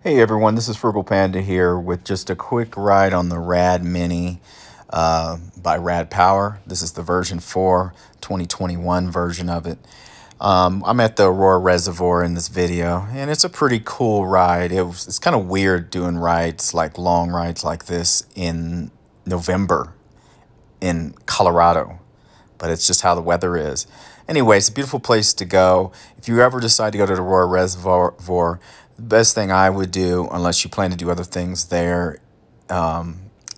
Hey everyone, this is Frugal Panda here with just a quick ride on the RadMini by Rad Power. This is the version 4, 2021 version of it. I'm at the Aurora Reservoir in this video, and it's a pretty cool ride. It's kind of weird doing rides, like long rides like this in November in Colorado, but it's just how the weather is. Anyway, it's a beautiful place to go. If you ever decide to go to the Aurora Reservoir, the best thing I would do, unless you plan to do other things there,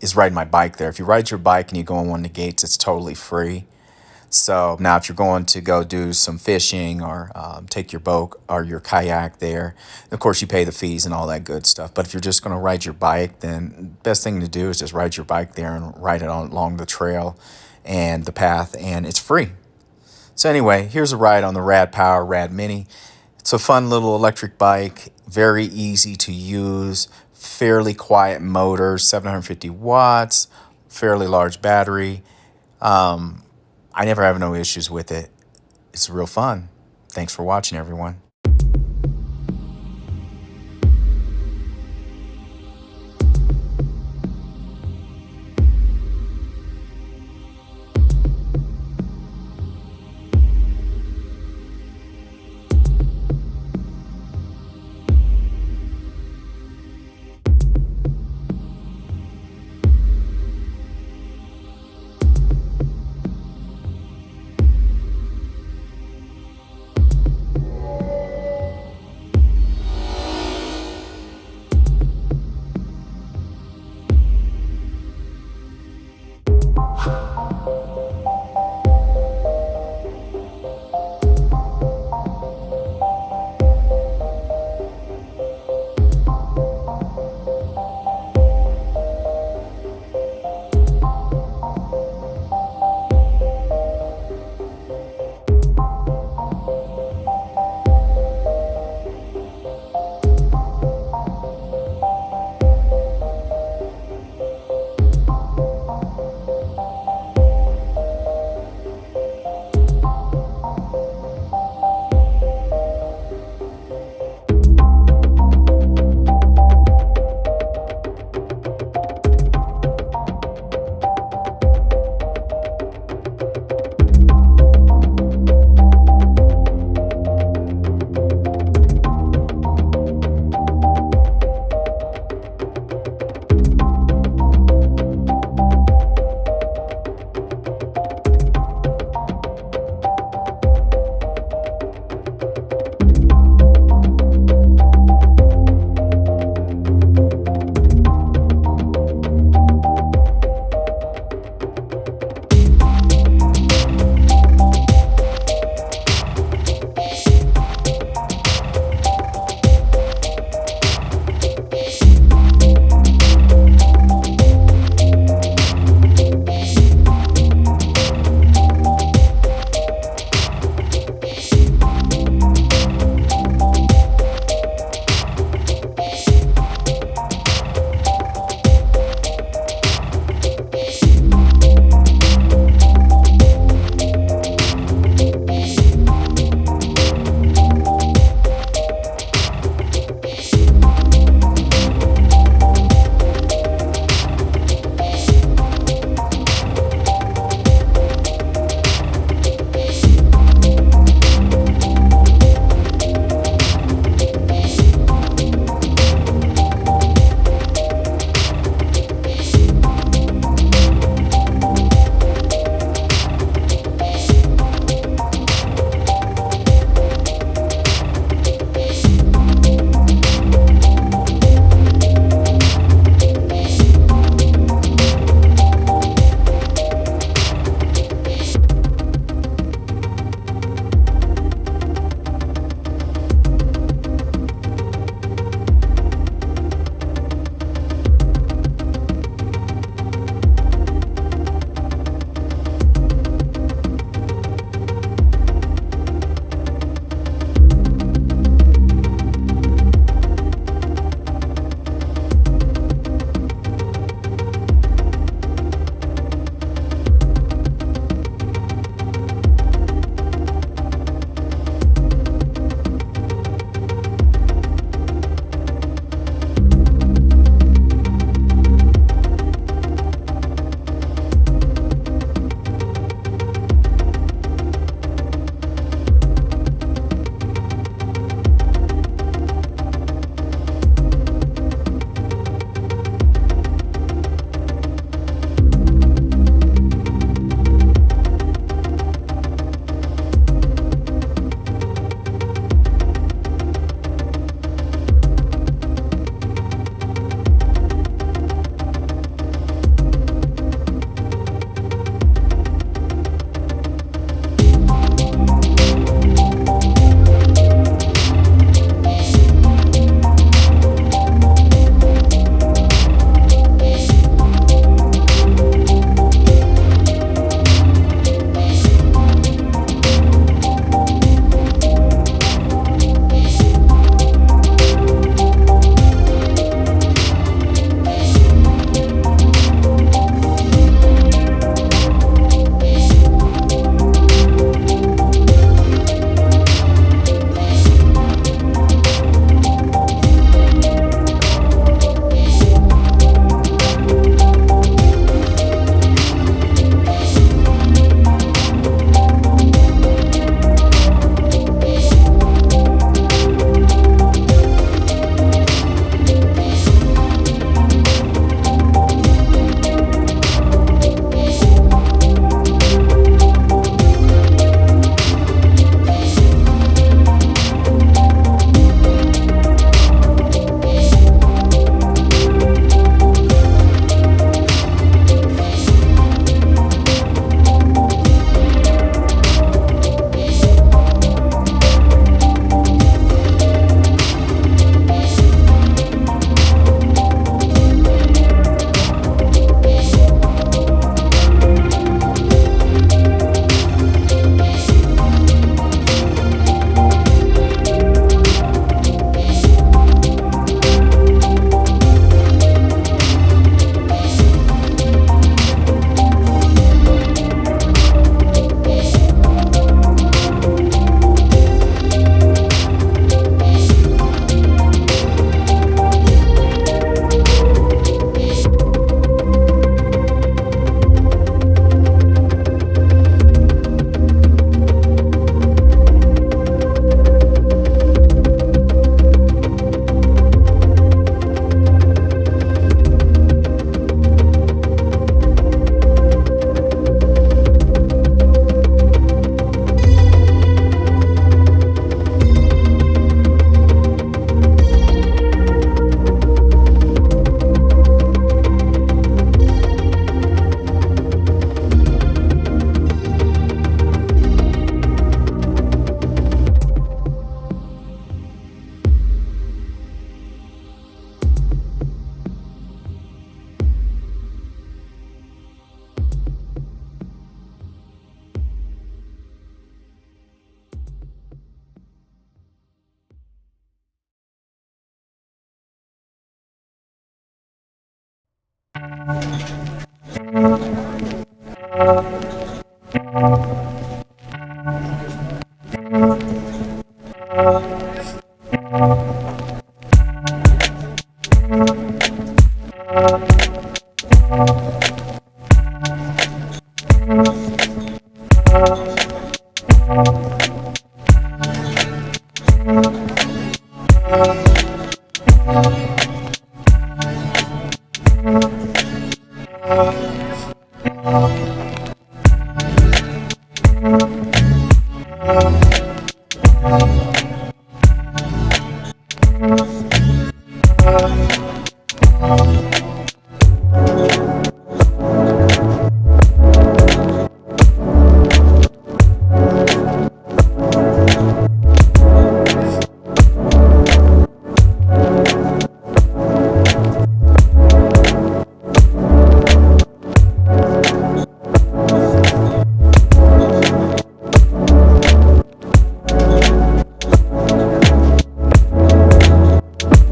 is ride my bike there. If you ride your bike and you go on one of the gates, it's totally free. So now if you're going to go do some fishing or take your boat or your kayak there, of course you pay the fees and all that good stuff. But if you're just going to ride your bike, then the best thing to do is just ride your bike there and ride it along the trail and the path, and it's free. So anyway, here's a ride on the Rad Power RadMini. It's a fun little electric bike, very easy to use, fairly quiet motor, 750 watts, fairly large battery. I never have no issues with it. It's real fun. Thanks for watching, everyone.